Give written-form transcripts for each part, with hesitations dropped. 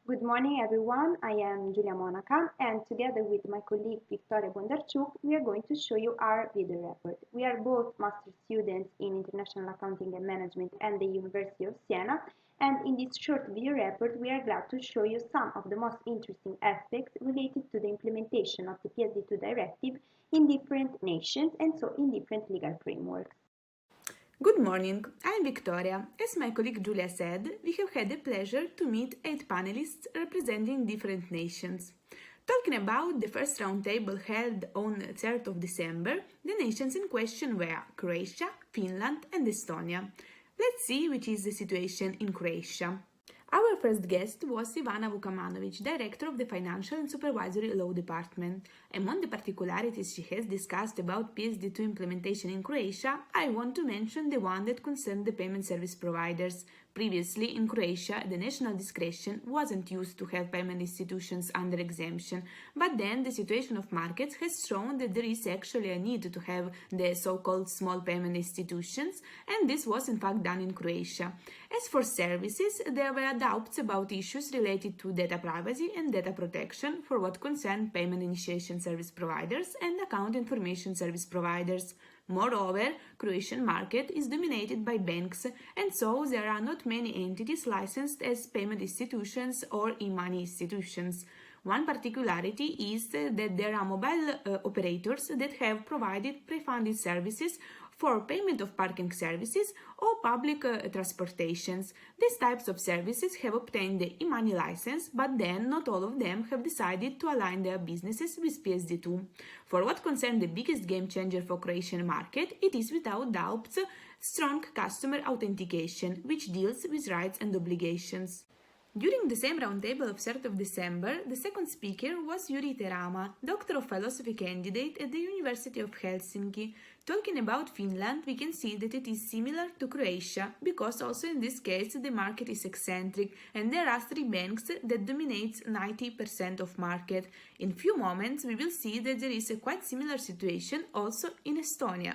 Good morning, everyone. I am Giulia Monaca, and together with my colleague Victoria Bondarchuk, we are going to show you our video report. We are both master students in International Accounting and Management at the University of Siena, and in this short video report, we are glad to show you some of the most interesting aspects related to the implementation of the PSD2 directive in different nations and so in different legal frameworks. Good morning, I'm Victoria. As my colleague Julia said, we have had the pleasure to meet 8 panelists representing different nations. Talking about the first roundtable held on 3rd of December, the nations in question were Croatia, Finland and Estonia. Let's see which is the situation in Croatia. Our first guest was Ivana Vukamanovic, Director of the Financial and Supervisory Law Department. Among the particularities she has discussed about PSD2 implementation in Croatia, I want to mention the one that concerned the payment service providers. Previously, in Croatia, the national discretion wasn't used to have payment institutions under exemption, but then the situation of markets has shown that there is actually a need to have the so-called small payment institutions, and this was in fact done in Croatia. As for services, there were doubts about issues related to data privacy and data protection for what concerned payment initiation service providers and account information service providers. Moreover, Croatian market is dominated by banks, and so there are not many entities licensed as payment institutions or e-money institutions. One particularity is that there are mobile operators that have provided pre-funded services for payment of parking services or public transportations. These types of services have obtained the e-money license, but then not all of them have decided to align their businesses with PSD2. For what concerns the biggest game changer for Croatian market, it is without doubt strong customer authentication, which deals with rights and obligations. During the same roundtable of 3rd of December, the second speaker was Yuri Terama, Doctor of Philosophy candidate at the University of Helsinki. Talking about Finland, we can see that it is similar to Croatia, because also in this case the market is eccentric and there are 3 banks that dominate 90% of market. In few moments we will see that there is a quite similar situation also in Estonia.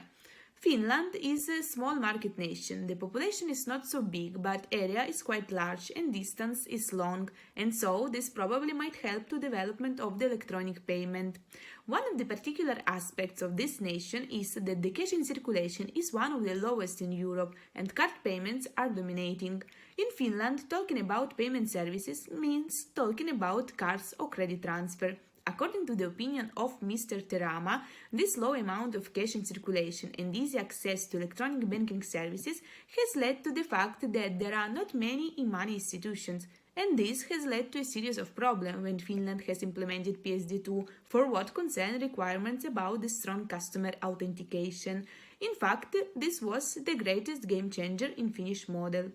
Finland is a small market nation. The population is not so big, but area is quite large and distance is long, and so this probably might help to development of the electronic payment. One of the particular aspects of this nation is that the cash in circulation is one of the lowest in Europe and card payments are dominating. In Finland, talking about payment services means talking about cards or credit transfer. According to the opinion of Mr. Terama, this low amount of cash in circulation and easy access to electronic banking services has led to the fact that there are not many e-money institutions, and this has led to a series of problems when Finland has implemented PSD2 for what concerns requirements about the strong customer authentication. In fact, this was the greatest game changer in Finnish model.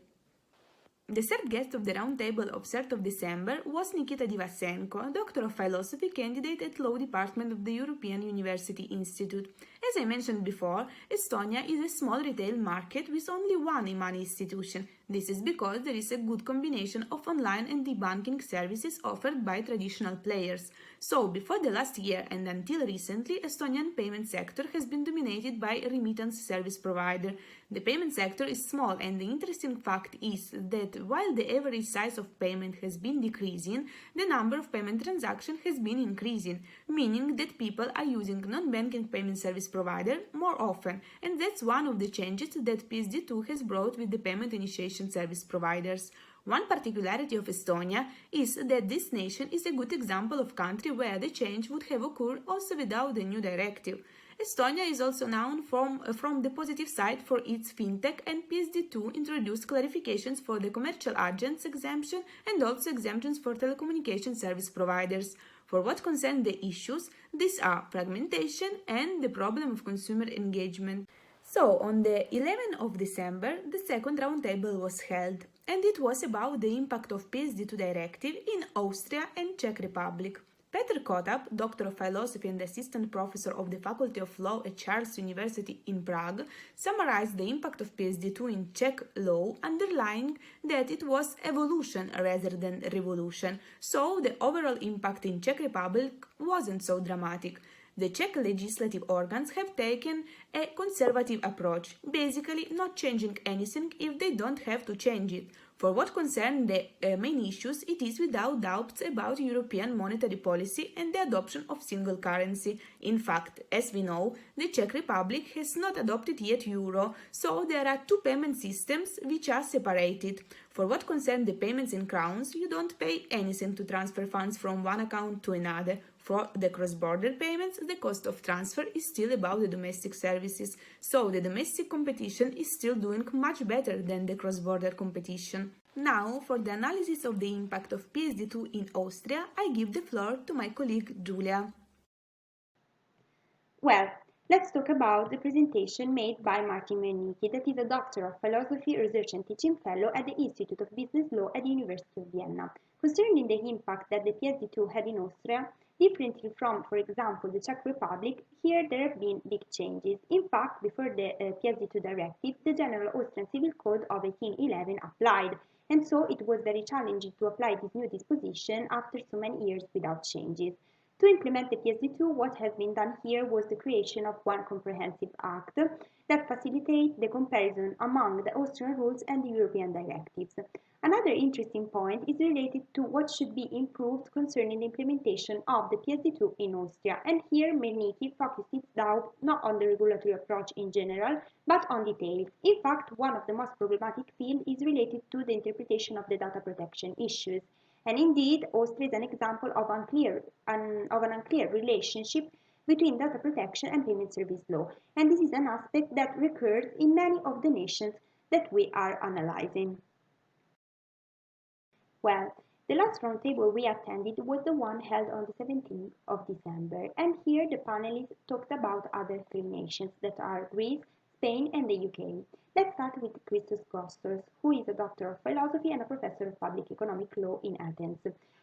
The third guest of the roundtable of 3rd of December was Nikita Divasenko, Doctor of Philosophy candidate at Law Department of the European University Institute. As I mentioned before, Estonia is a small retail market with only one e-money institution. This is because there is a good combination of online and e-banking services offered by traditional players. So, before the last year and until recently, Estonian payment sector has been dominated by remittance service provider. The payment sector is small, and the interesting fact is that while the average size of payment has been decreasing, the number of payment transactions has been increasing, meaning that people are using non-banking payment service provider more often, and that's one of the changes that PSD2 has brought with the payment initiation service providers. One particularity of Estonia is that this nation is a good example of country where the change would have occurred also without the new directive. Estonia is also known from the positive side for its fintech, and PSD2 introduced clarifications for the commercial agents exemption and also exemptions for telecommunication service providers. For what concerns the issues, these are fragmentation and the problem of consumer engagement. So, on the 11th of December, the second roundtable was held, and it was about the impact of PSD2 directive in Austria and Czech Republic. Petr Kotap, Doctor of Philosophy and Assistant Professor of the Faculty of Law at Charles University in Prague, summarized the impact of PSD2 in Czech law, underlying that it was evolution rather than revolution, so the overall impact in Czech Republic wasn't so dramatic. The Czech legislative organs have taken a conservative approach, basically not changing anything if they don't have to change it. For what concerns the main issues, it is without doubts about European monetary policy and the adoption of single currency. In fact, as we know, the Czech Republic has not adopted yet euro, so there are two payment systems which are separated. For what concerns the payments in crowns, you don't pay anything to transfer funds from one account to another. For the cross-border payments, the cost of transfer is still above the domestic services, so the domestic competition is still doing much better than the cross-border competition. Now, for the analysis of the impact of PSD2 in Austria, I give the floor to my colleague Giulia. Well, let's talk about the presentation made by Martin Wernicke, that is a Doctor of Philosophy, Research and Teaching Fellow at the Institute of Business Law at the University of Vienna, concerning the impact that the PSD2 had in Austria. Differently from, for example, the Czech Republic, here there have been big changes. In fact, before the PSD2 directive, the General Austrian Civil Code of 1811 applied, and so it was very challenging to apply this new disposition after so many years without changes. To implement the PSD2, what has been done here was the creation of one comprehensive act that facilitates the comparison among the Austrian rules and the European directives. Another interesting point is related to what should be improved concerning the implementation of the PSD2 in Austria, and here Wernicke focused its doubt not on the regulatory approach in general, but on details. In fact, one of the most problematic fields is related to the interpretation of the data protection issues. And indeed, Austria is an example of an unclear relationship between data protection and payment service law. And this is an aspect that recurs in many of the nations that we are analyzing. Well, the last roundtable we attended was the one held on the 17th of December, and here the panelists talked about other three nations that are Greece, Spain, and the UK. Let's start with Christos Gostos, who is a doctor of philosophy and a professor of public economic law in Athens.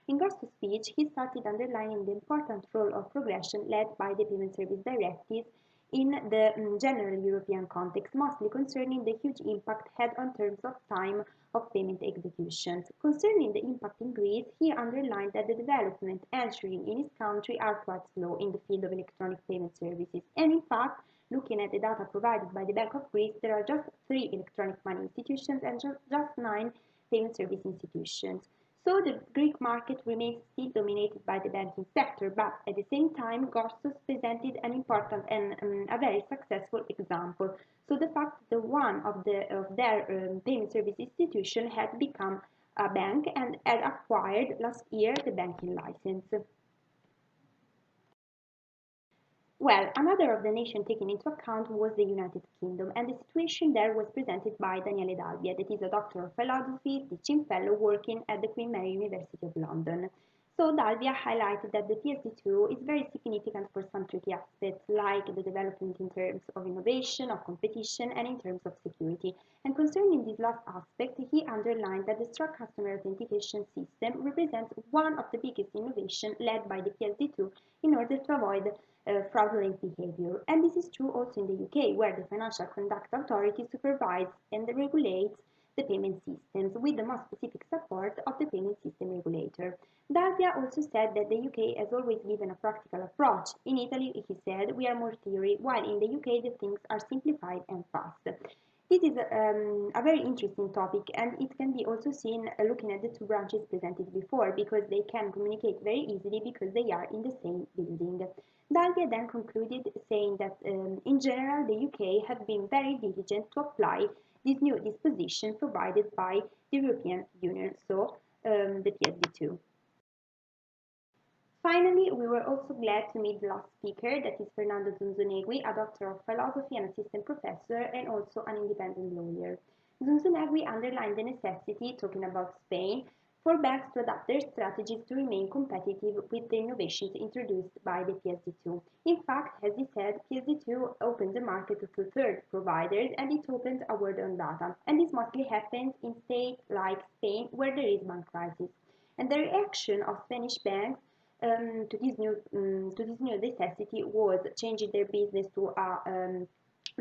In Gostos' speech, he started underlining the important role of progression led by the Payment Service Directives in the general European context, mostly concerning the huge impact had on terms of time of payment executions. Concerning the impact in Greece, he underlined that the development ensuring in his country are quite slow in the field of electronic payment services. And in fact, looking at the data provided by the Bank of Greece, there are just 3 electronic money institutions and just 9 payment service institutions. So the Greek market remains still dominated by the banking sector, but at the same time, Gostos presented an important and a very successful example. So the fact that one of their payment service institution had become a bank and had acquired last year the banking license. Well, another of the nations taken into account was the United Kingdom, and the situation there was presented by Daniele Dalvia, that is a doctor of philosophy, teaching fellow working at the Queen Mary University of London. So Dalvia highlighted that the PSD2 is very significant for some tricky aspects, like the development in terms of innovation, of competition, and in terms of security. And concerning this last aspect, he underlined that the strong customer authentication system represents one of the biggest innovations led by the PSD2 in order to avoid fraudulent behavior. And this is true also in the UK, where the Financial Conduct Authority supervises and regulates the payment systems with the most specific support of the payment system regulator. Davia also said that the UK has always given a practical approach. In Italy, he said, we are more theory, while in the UK the things are simplified and fast. This is a very interesting topic, and it can be also seen looking at the two branches presented before, because they can communicate very easily because they are in the same building. Dalvia then concluded saying that in general the UK have been very diligent to apply this new disposition provided by the European Union, so the PSD2. Finally, we were also glad to meet the last speaker, that is Fernando Zunzunegui, a doctor of philosophy and assistant professor, and also an independent lawyer. Zunzunegui underlined the necessity, talking about Spain, for banks to adapt their strategies to remain competitive with the innovations introduced by the PSD2. In fact, as he said, PSD2 opened the market to third providers and it opened a world on data. And this mostly happens in states like Spain, where there is bank crisis. And the reaction of Spanish banks to this new necessity was changing their business to a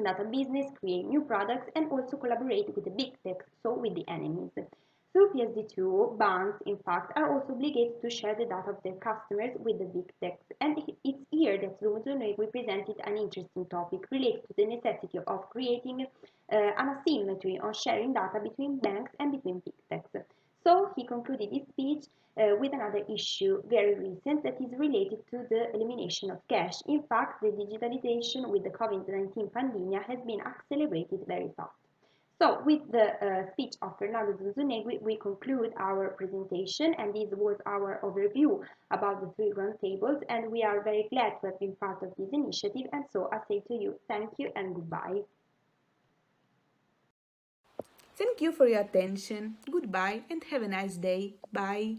data business, create new products, and also collaborate with the big tech, so with the enemies. Through PSD2, banks, in fact, are also obligated to share the data of their customers with the big techs, and it's here that Lumuzonegui presented an interesting topic related to the necessity of creating an asymmetry on sharing data between banks and between big techs. So he concluded his speech with another issue very recent that is related to the elimination of cash. In fact, the digitalization with the COVID-19 pandemic has been accelerated very fast. So with the speech of Fernando Zunzunegui, we conclude our presentation, and this was our overview about the three roundtables, and we are very glad to have been part of this initiative, and so I say to you, thank you and goodbye. Thank you for your attention. Goodbye and have a nice day. Bye.